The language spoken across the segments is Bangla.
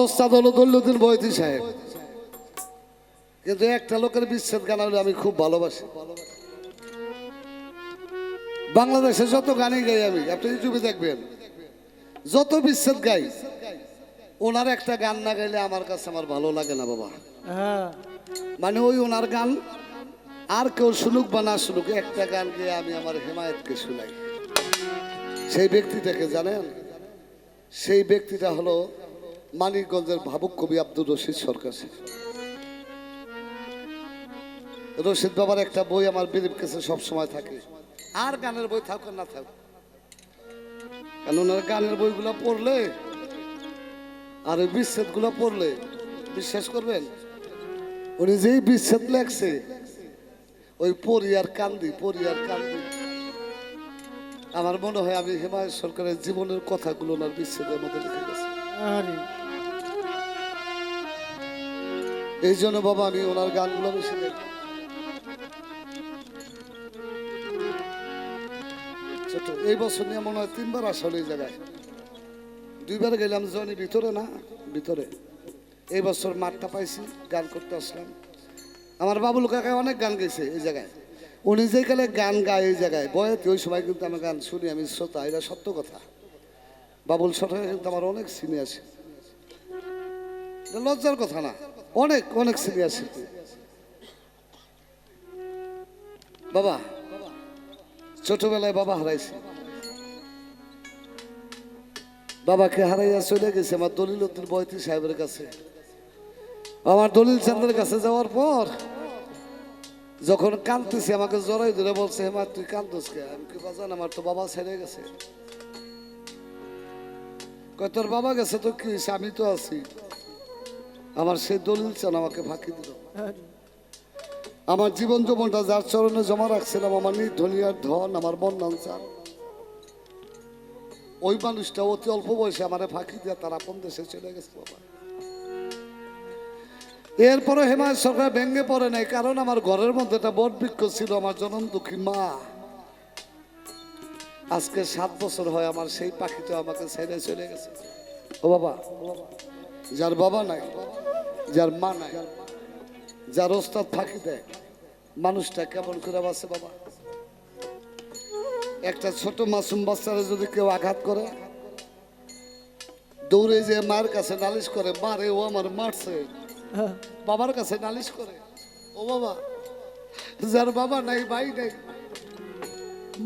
ওস্তাদ হলো দৌলুদ্দিন বৈতি সাহেব, কিন্তু একটা লোকের বিচ্ছেদ গান হলে আমি খুব ভালোবাসি। বাংলাদেশে যত গানই গাই আমি, আপনি ইউটিউবে দেখবেন, যত বিচ্ছেদ গাই, ওনার একটা গান না গাইলে আমার কাছে আমার ভালো লাগে না বাবা। মানে ওই ওনার গান আর কেউ শুনুক বা না শুনুক, একটা গান গিয়ে আমি আমার হেমায়েতকে শুনাই। সেই ব্যক্তিটাকে জানেন? সেই ব্যক্তিটা হলো মানিকগঞ্জের ভাবুক কবি আব্দুর রশিদ সরকার। রশিদ বাবার একটা বই আমার বিরিপ কাছে সবসময় থাকে, আর গানের বই থাক না থাক, কারণ ওনার গানের বইগুলো পড়লে আর ওই বিচ্ছেদ গুলো পড়লে বিশ্বাস করবেন, উনি যেই বিচ্ছেদ লেখছে ওই পড়ি আর কান্দি, পড়ি আর কান্দি। আমার মনে হয় আমি হেমায়েত সরকারের জীবনের কথাগুলো ওনার বিচ্ছেদের মধ্যে লিখে গেছে। এই জন্য বাবা আমি ওনার গানগুলো বেশি দেখি। এই বছর নিয়ে মনে হয় 3 বার আসলে এই জায়গায়, 2 বার গেলাম জনি ভিতরে না ভিতরে। এই বছর মাঠটা পাইছি, গান করতে আসলাম। আমার বাবুল কাকায় অনেক গান গেছে এই জায়গায়, উনি যে কালে গান গায় এই জায়গায় বয়াতে, ওই সময় কিন্তু আমার গান শুনি, আমি শ্রোতা, এটা সত্য কথা। বাবুল সরকার কিন্তু আমার অনেক সিনিয়র শিল্পী, লজ্জার কথা না, অনেক অনেক সিনিয়র শিল্পী। বাবা ছোটবেলায় বাবা হারাইছি, বাবাকে হারাইয়া চলে গেছে আমার দলিলুদ্দিন বৈতি সাহেবের কাছে। আমার দলিল চাঁদের কাছে যাওয়ার পর যখন কাঁদতেছি আমাকে জড়াই ধরে বলছে, হেমা তুই কাঁদছিস কে? আমি কি বাজান, আমার তো বাবা ছেড়ে গেছে। কয় তোর বাবা গেছে তো কি, আমি তো আছি। আমার সেই দলিল চান আমাকে ফাঁকি দিল। আমার জীবন যৌবনটা যার চরণে জমা রাখছিলাম, আমার নির্ধনিয়ার ধন, আমার বন্যান চান, ওই মানুষটা অতি অল্প বয়সে আমার ফাঁকি দিয়ে তার আপন দেশে চলে গেছে বাবা। এরপরে হেমায়েত সরকার ভেঙে পড়ে নাই, কারণ আমার ঘরের মধ্যে একটা বট বৃক্ষ ছিল, আমার জনম দুঃখী মা। আজকে 7 বছর হয় আমার সেই পাখিটা আমাকে ছেড়ে চলে গেছে। ও বাবা, যার বাবা নাই, যার মা নাই, যার ওস্তাদ ফাঁকি দেয়, মানুষটা কেমন করে বাঁচে বাবা? একটা ছোট মাসুম বাচ্চারা যদি কেউ আঘাত করে, দৌড়ে যে মার কাছে নালিশ করে, মারে ও আমার মারছে, বাবার কাছে নালিশ করে। ও বাবা, যার বাবা নাই, ভাই নাই,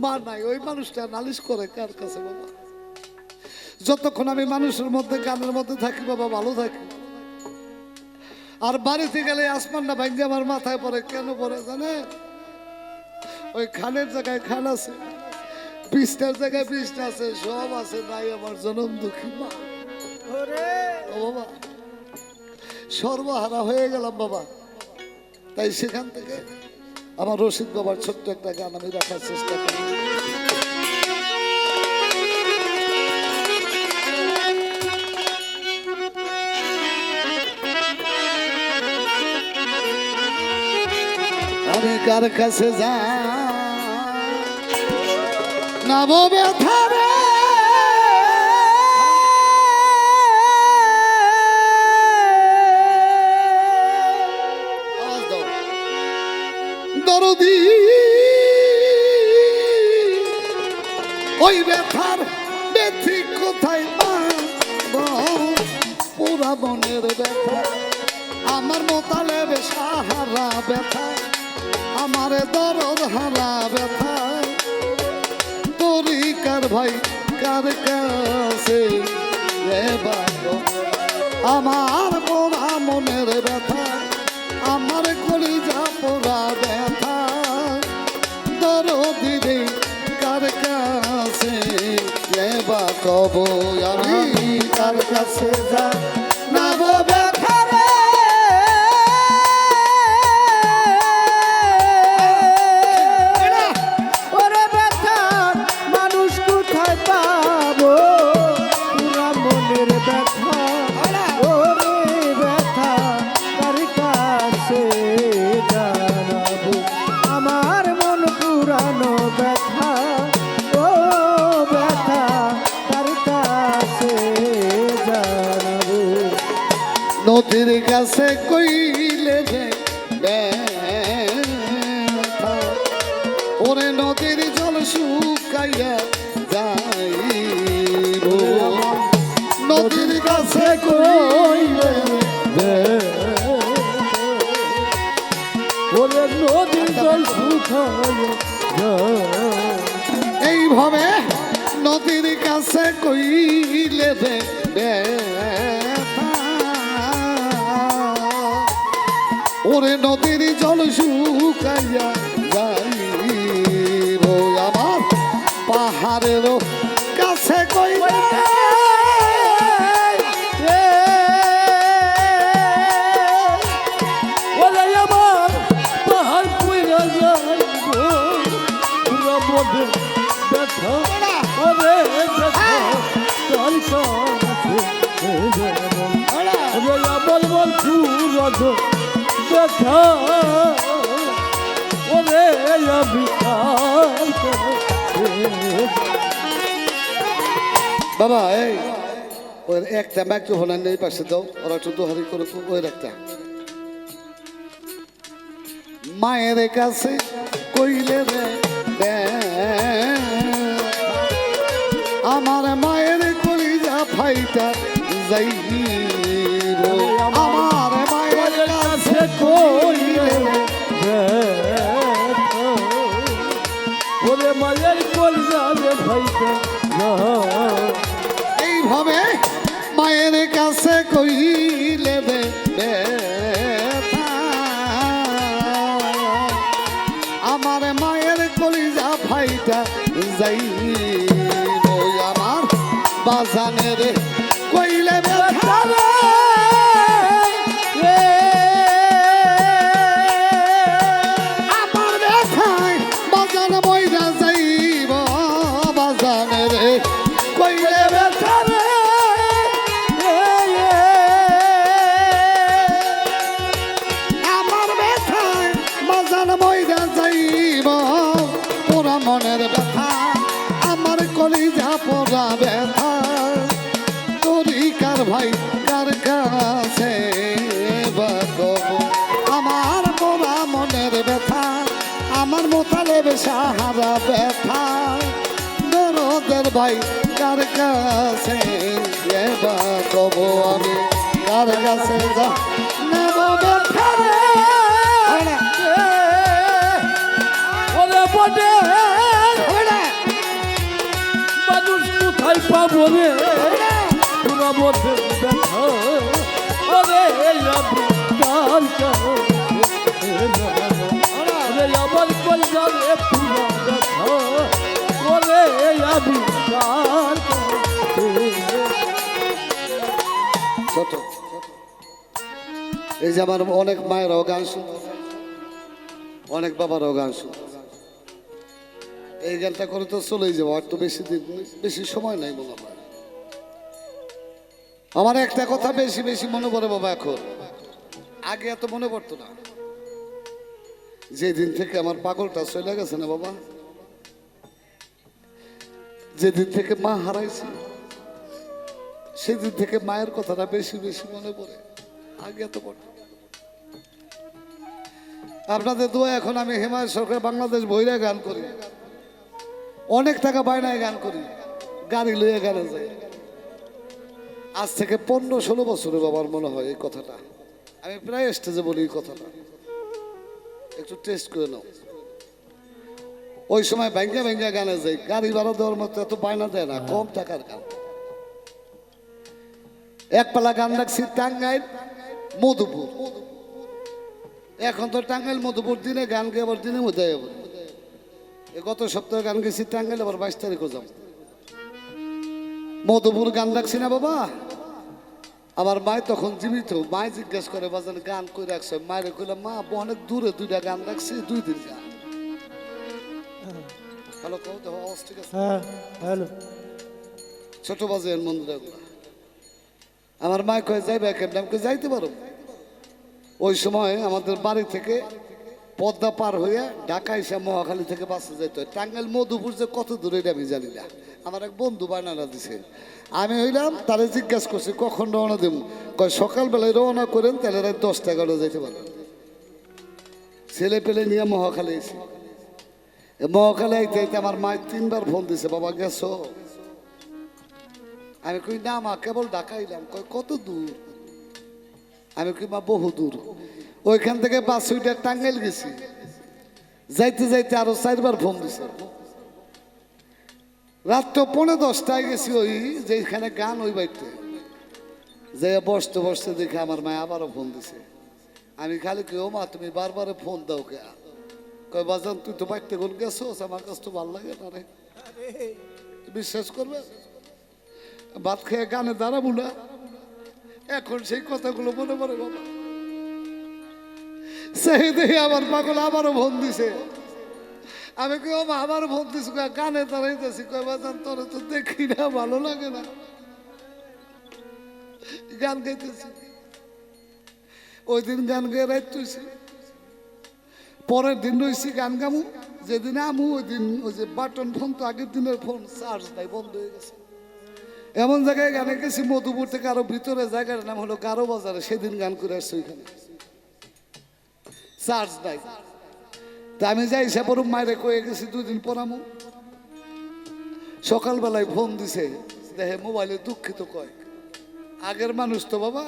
মা নাই, ওই মানুষটা নালিশ করে কার কাছে বাবা? যতক্ষণ আমি মানুষের মধ্যে, গানের মধ্যে থাকি বাবা, ভালো থাকি। আর বাড়িতে গেলে আসমানটা ভাঙ্গে আমার মাথায় পড়ে। কেন পড়ে জানে? ওই খানের জায়গায় খান আছে, বৃষ্টার জায়গায় বৃষ্টি আছে, সব আছে, নাই আমার জনম দুঃখী মা। ও বাবা, সর্বহারা হয়ে গেলাম বাবা। তাই সেখান থেকে আমার রশিদ বাবার ছোট্ট একটা গান আমি রাখার চেষ্টা করি। আমি কার কাছে যা নাম ব্যথা রে, দরদি ওই ব্যথার ব্যথি কোথায় পুরা মনের ব্যথা, আমার মোতালেব সাহারা ব্যথা, আমার দরদ হারা ব্যথা, তোরি কার ভাই কার কাছে আমার পোড়া মনের ব্যথা, আমার কলিজা পোড়া ব্যথা, দরদি রে কার কাছে বা কব আমি কার কাছে যা নাম ব্যথা রে। জানাবো। নদীর কাছে কইলে রে ব্যথা, ওরে নদীর জল শুকাইয়া যাইব, নদীর কাছে কইলে ওরে নদীর জল শুকাইয়া এইভাবে নদীর কাছে কইলে রে ব্যথা, ওরে নদীর জল শুকাইয়া যাইব, আমার পাহাড়ের কাছে কইলে ওরে আমার পাহাড় পুইরা যাইব পুরা মধ্যে ব্যথা ওরে ব্যথা তার কাছে ওরে আমার মন পুরা ব্যথা ওরে আমি বাবা এই ওই একটা মাইক্রোফোন নেই পাশে দাও, ওরা একটু দোহারি করে তো ওই একটা মায়ের কাছে কইলে রে আমার মায়ের কলিজা ফাইটা যাইব, আমার মায়ের কাছে কইলে রে ওরে মায়ের কলিজা রে ভাইটা এইভাবে মায়ের কাছে কইলে রে ব্যথা, আমার মায়ের কলিজা ফাইটা যাইব, আমার বাজানের কইলে ব্যথা রে, আমার ব্যথায় বাজান বইরা যাইব, বাজানের কইলে ব্যথা রে, আমার ব্যথায় বাজান বইরা যাইব, পোড়া মনের ব্যথা, আমার কলিজা পোড়া ব্যথা, তরিকার ভাই কার কাছে বাগব, আমার পোড়া মনের ব্যথা, আমার মোতালেব সাহারা ব্যথা, দরদের ভাই কার কাছে বাগব, আমি কার কাছে যা নেব ব্যথা রে, ওরে বটে মানুষ কোথায় পাবো রে পুরা মধ্যে ব্যথা ওরে আমি কার কাছে ওরে আমার কলিজা রে পুরা ব্যথা ওরে আমি কার কাছে ছোট এই যে আমার অনেক মায়েরাও গান শুন, অনেক বাবারাও গান শুন, এই গানটা করে তো চলেই যাবো, আর তো বেশি দিন বেশি সময় নাই মনে হয়। আমার একটা কথা বেশি বেশি মনে পড়ে বাবা, এখন আগে এত মনে পড়তো না, যেদিন থেকে আমার পাগলটা চলে গেছে না বাবা, যেদিন থেকে মা হারাইছি সেদিন থেকে মায়ের কথাটা বেশি বেশি মনে পড়ে, আগে এত পড়তো। আপনাদের দোয়া এখন আমি হিমালয় সরকার বাংলাদেশ বইরা গান করি, অনেক টাকা বায়নায় গান করি, গাড়ি লইয়া গানে যাই, আজ থেকে 15-16 বছরে বাবার মনে হয় এই কথাটা, আমি প্রায় স্টেজে বলি এই কথাটা, একটু টেস্ট করে নাও। ওই সময় ব্যাঙ্গা ব্যাঙ্গা গানে যাই, গাড়ি ভাড়া দেওয়ার মতো এত বায়না দেয় না, কম টাকার গান। এক পালা গান রাখছি টাঙ্গাইল মধুপুর, এখন তো টাঙ্গাইল মধুপুর দিনে গান গিয়ে আবার দিনের মধ্যে গত সপ্তাহে গান গেছি টাঙ্গাইল, আবার 22 তারিখও যাব, মধুপুর গান রাখছি না বাবা। আমার মায় তখন জীবিত, মায় জিজ্ঞেস করে বাজান গান কই রাখছে, মায়ের কইলাম মা অনেক দূরে 2টা গান রাখছি, 2 দিন গান। হ্যালো কও তো আওয়াজ ঠিক আছে? হ্যাঁ হ্যালো ছোট বাজে মন্দিরগুলো, আমার মায় কয়ে যাইবে কেমন, আমি যাইতে পারো। ওই সময় আমাদের বাড়ি থেকে পদ্মা পার হয়ে ঢাকা এসে মহাখালী থেকে বাসে যেতে হয়। টাঙ্গাইল মধুপুর যে কত দূরে এটা আমি জানি না, আমার এক বন্ধু বানানা দিছে। আমি হইলাম তারে জিজ্ঞাসা করছি কখন রওনা দেব, কয় সকালবেলায় রওনা করেন তাহলে রাত 10-11 যেতে পারেন। ছেলে পেলে নিয়ে মহাখালী এসে মহাখালী আইতে আইতে আমার মায়ের 3বার ফোন দিছে, বাবা গেছো? আমি কই না মা, কেবল ঢাকা এলাম। কয় কত দূর? আমি কই মা বহু দূর। ওইখান থেকে বাস উঠে টাঙ্গাইল গেছি, যাইতে যাইতে আরো 4বার ফোন দিছে। রাত তো 10:15টায় গেছি ওই যেখানে গান ওই বাড়িতে যে বসতে বসতে দেখে আমার মা আবারও ফোন দিছে। আমি খালি কি ও মা তুমি বারবার ফোন দাও কে? কয় বাজান তুই তো বাড়িতে কোন গেছোস, আমার কাছে তো ভালো লাগে না রে। বিশ্বাস করবে ভাত খেয়ে গানে দাঁড়াবো না, এখন সেই কথাগুলো মনে পড়ে বাবা। সেই দেখে আমার পাগল আবারও ফোন দিছে। আমি কই বাবা আবারও ফোন দিছি, গানে দাঁড়াইতেছি। কয় বাজান তোরে তো দেখি না, ভালো লাগে না, গান গাইতেছি। ওই দিন গান গেয়ে রাইত তুইছি, পরের দিন রয়েছি গান গামু। যেদিন আমু ওই দিন ওই যে বাটন ফোন, তো আগের দিনের ফোন চার্জ নাই, বন্ধ হয়ে গেছে। এমন জায়গায় গানে গেছি মধুপুর থেকে আরো ভিতরে, জায়গার নাম হলো গারো বাজারে। সেদিন গান করে আসছি, ওইখানে চার্জ নাই। তা আমি যাই সাপর মায়ের কয়ে গেছি 2 দিন পর আমু। সকালবেলায় ফোন দিছে, দেখে মোবাইলে দুঃখিত কয়। আগের মানুষ তো বাবা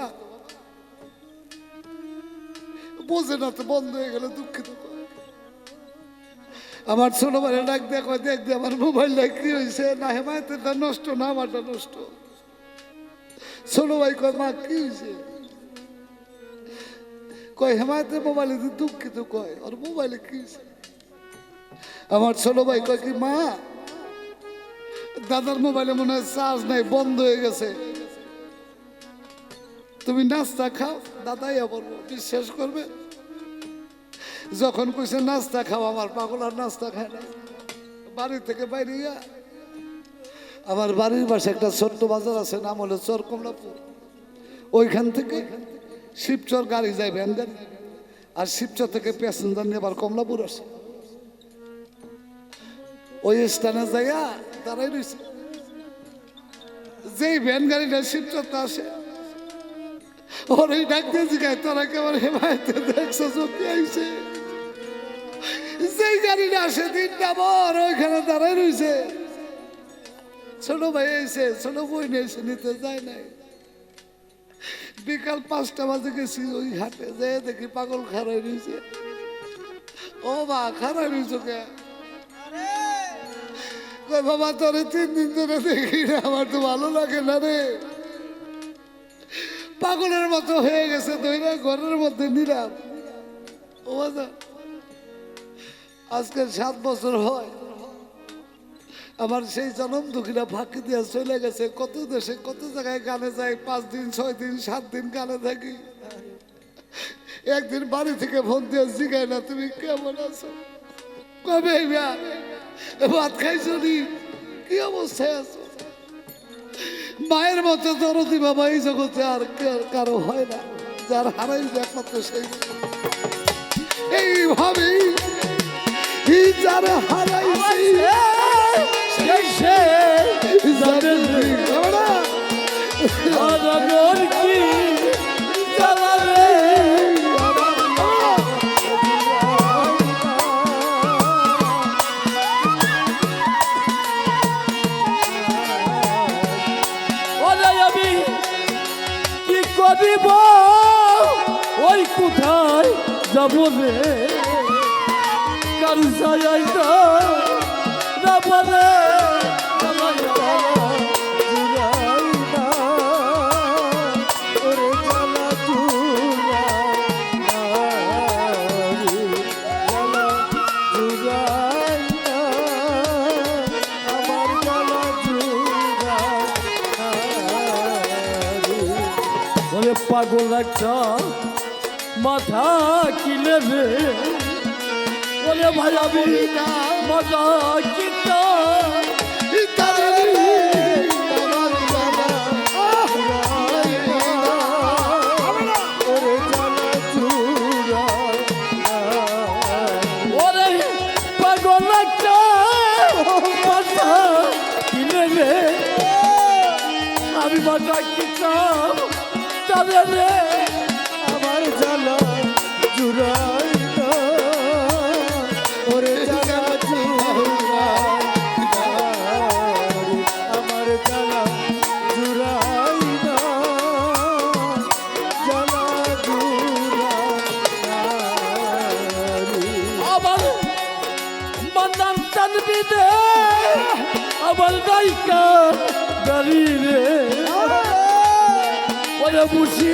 বোঝে না, তো বন্ধ হয়ে গেলে দুঃখিত কয়। আমার ছোট ভাই ডাক দিয়ে কয় দেখ দিয়ে আমার মোবাইলটা কি হয়েছে? না হেমায়তেরটা নষ্ট, না আমারটা নষ্ট। ছোট ভাই কয় মা কি হয়েছে? কয় হেমায়তের মোবাইলে দুঃখিত কয়, আর মোবাইলে কি হয়েছে? আমার ছোট ভাই কয় কি মা দাদার মোবাইলে মনে হয় চার্জ নাই, বন্ধ হয়ে গেছে, তুমি নাস্তা খাও। দাদাই আবার বিশ্বাস করবে, যখন কইছে নাস্তা খাও, আমার পাগল আর নাস্তা খায় না। বাড়ি থেকে বাইরে আমার বাড়ির পাশে একটা ছোট্ট বাজার আছে, নাম হলো চর কমলাপুর। ওইখান থেকে শিবচর গাড়ি যায়, ভ্যান গাড়ি, আর শিবচর থেকে প্যাসেঞ্জার নিয়ে আবার কমলাপুর আসে। ওই স্থানে যাইয়া দাঁড়াই রয়েছে, যেই ভ্যান গাড়িটা শিবচরতে আসে ওর ওই ডাক দিয়ে জিগায় তোরা কেমন হেমায়তে দেখছো চোখে আইছে? যেই গাড়িটা আসে 3টা বর ওইখানে দাঁড়াই রয়েছে। ছোট ভাই এসে ছোট বই নিয়েছে, নিতে যায় নাই। বিকাল 5টা বাজে গেছি ওই ঘাটে, যে দেখি পাগল খারাই রয়েছে। ও মা খারাই রয়েছে কে? বাবা তোরে 3 দিন ধরে দেখি না, আমার তো ভালো লাগে না রে। পাগলের মতো হয়ে গেছে, দইরা ঘরের মধ্যে নিলাম। ও বাবা আজকে 7 বছর হয় আমার সেই জনম দুঃখীরা ফাঁকি দিয়ে চলে গেছে। কত দেশে কত জায়গায় গানে যাই, 5 দিন 6 দিন 7 দিন গানে থাকি। একদিন বাড়ি থেকে ফোন দিয়ে জিগায় না তুমি কেমন আছো, কবে ভাত খাইছো নি, কি অবস্থায় আছো? মায়ের মতো দরদি বাবা এই জগতে আর কারো হয় না, যার হারাই একমাত্র সেই। এইভাবেই যার হারাই ওই কোথায় যাবো রে, কার ছায়ায় না পারে পাগল একটা মাথা কিলে রে, বলে ভাই আমি মজা কিতা পাতা কিনে রে আমি মাথা কিতাম তাদের রে আমার জ্বালা জুড়াই না ওরে জ্বালা জুড়াই না আমার জ্বালা জুড়াই না জ্বালা জুড়াই আবার মন্দান টানবি দে আবার গায়িকা দাঁড়িয়ে রে ওরে বুঝি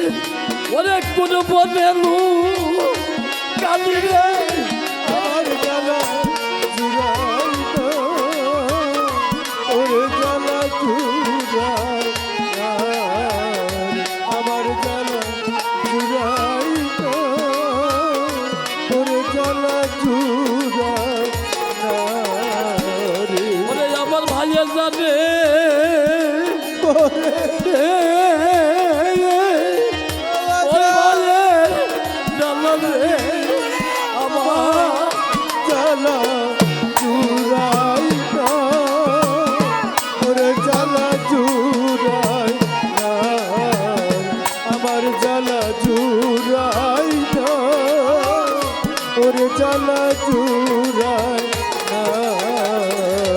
ওরে কোনো বনেলু কালি রে আমার জ্বালা জুড়াই না ওরে জ্বালা জুড়াই না আমার জ্বালা জুড়াই না ওরে জ্বালা জুড়াই না রে ওরে আমার ভাইয়ের জানে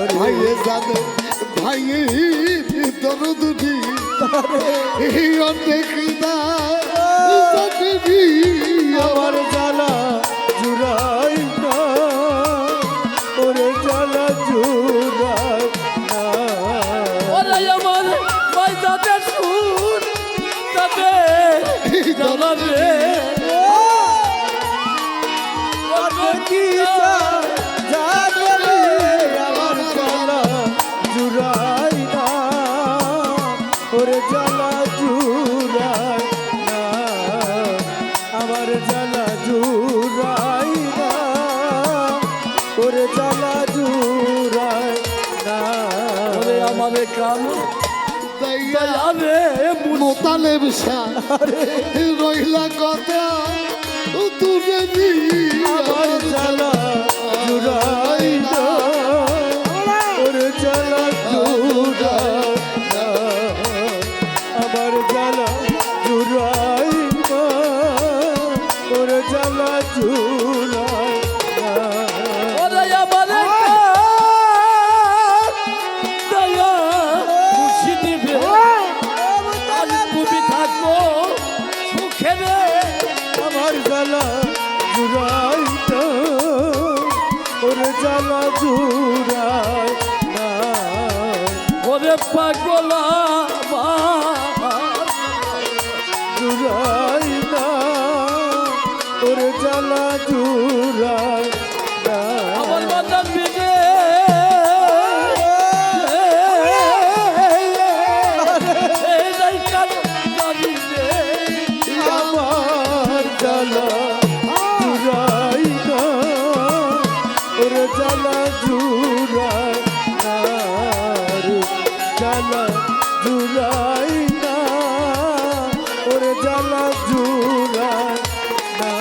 ভাইয়ে জানে ভাইয়ে দরদি অনেক আমার জ্বালা জুড়াই না ওরে জ্বালা জুড়াই না ওরে আমার মাইদাতে সুর তাতে জ্বালা রে ওরে কি জানে রে আমার জ্বালা জুড়াই না ওরে জ্বালা জুড়াই না আমার জ্বালা জুড়াই না ওরে জ্বালা জুড়াই না ওরে আমার কান মোতালে রইলা কথা তুলে আমার জ্বালা জুড়াই না ওরে জ্বালা জুড়াই না আমার জ্বালা জুড়াই না ওরে জ্বালা জুড়াই না ওরে আমার দয়া খুশি দিবে আজ তুমি থাকো সুখে রে আমার জ্বালা জুড়াই না ওরে জ্বালা জুড়াই না ওরে পাগলা জুড়াই না ওরে জ্বালা জুড়াই না আমার বাদাম বিদে আমার জ্বালা জুড়াই না ওরে জ্বালা জুড়াই না রে জ্বালা জুড়াই না ওরে জ্বালা জুড়াই না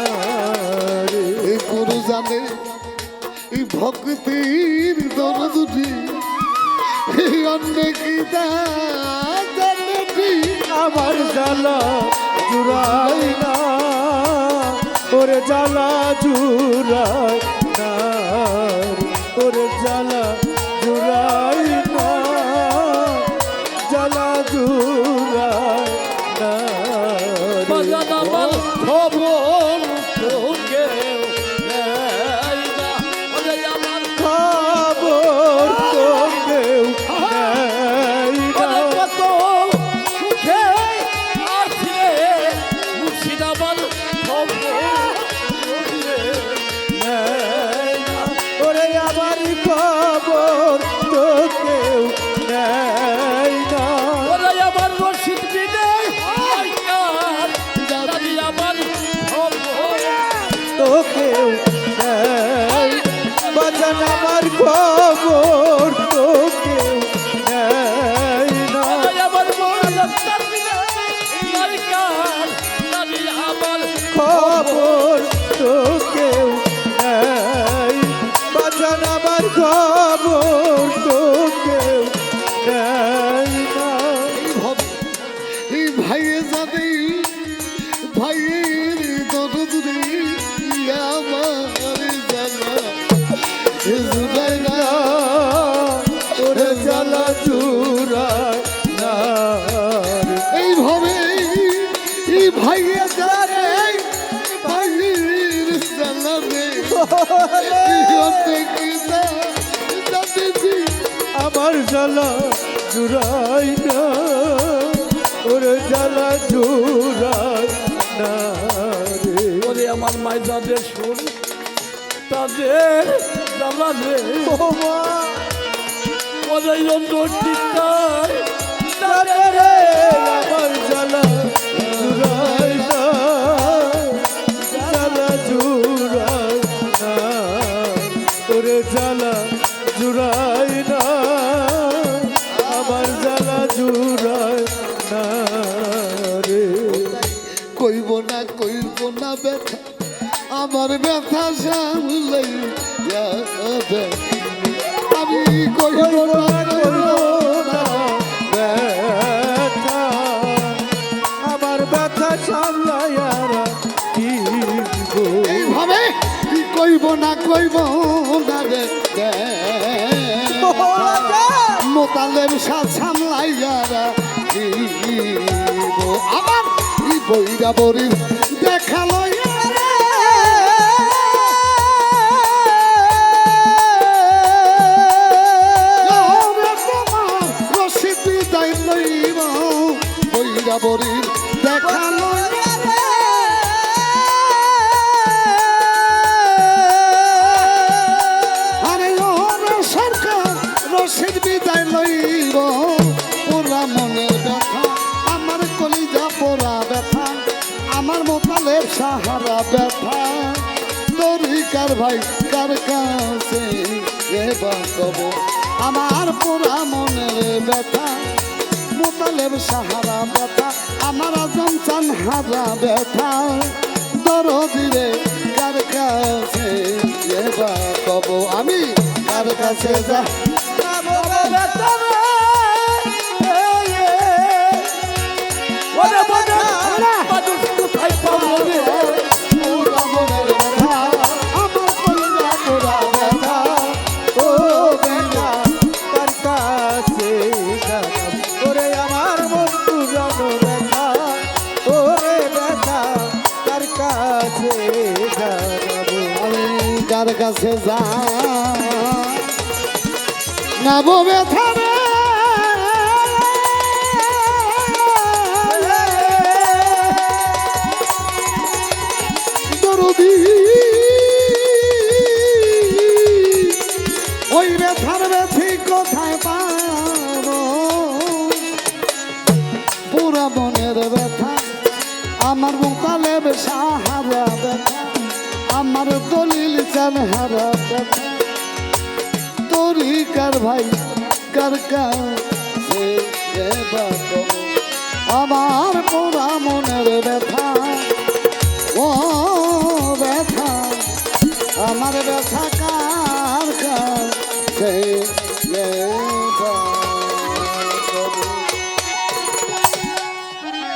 রে গুরু জানে এই ভক্তির দরদি অনেক আমার জ্বালা জুড়াই না ওরে জ্বালা জুড়াই না ওরে জ্বালা জুড়াই না জ্বালা জুড়াই না আমার খবর তোকে নেই না ওরে আমার খবর তোকে নেই না কত সুখে আছে মুর্শিদাবাদ খবর নেই না ওরে আমার খবর তোকে নেই না ওরে আমার রশিদ বিনে দাদি আমার খবর তোকেও নেই বাজান আমার খবর তোকেও নেই না আমার খবর তোকেও নেই বাজান আমার খবর খবর তো কেউ নেয় না। এই ভাইয়ে জানে ভাইয়ের দরদরে আমার জানা জুড়ায় না ওরে জ্বালা জুড়ায় না রে। এইভাবে এই ভাইয়ে জানে ভাইয়ের জানাবে আমার জ্বালা জুড়াই না ওরে জ্বালা জুড়াই না রে। ওরে আমার মাইজাদের শুন তাদের জানাবে ওরে চিৎকার তাদের আমার জ্বালা জুড়াই না জ্বালা জুড়াই না ওরে জ্বালা জুড়াই না আমার জ্বালা জুড়াই না রে। কইব না ব্যথা আমার ব্যথা সামলাই আমি কইব না ব্যথা আমার ব্যথা সামলাইয়ারা কি গো। এইভাবে কইব না রে মোতালেব সাথ সামলাইয়ারা আমার বইরা বরির দেখালো রশিদি দাই লইব বইরা বরির দেখালো আরে সরকার রশিদ বিদায় লইব পুরা মনের ব্যথা আমার কলিজা পোড়া ব্যথা আমার মোতালেব সাহারা ব্যথা তরিকার ভাই কার কাছে এবার কব আমার পোড়া মনের ব্যথা মোতালেব সাহারা ব্যথা আমার আজম চান হারা ব্যথা দরদিরে কার কাছে এবার কব আমি কার কাছে যা পুরা মনের ব্যথা আমার কলিজা পোড়া ব্যথা ও বেটা তার কাছে জানাব ওরে আমার মন পুরানো ব্যথা ওরে ব্যথা তার কাছে জানাবো আমি কার কাছে যা নাবো ব্যথা রে দরদি ওই ব্যথার ব্যথি কোথায় পাবো পুরা মনের ব্যথা আমার মোতালেব সাহারা ব্যথা আমার দলিল চান হারা ব্যথা তরিকার ভাই কার কাছে আমার পুরা মনের ব্যথা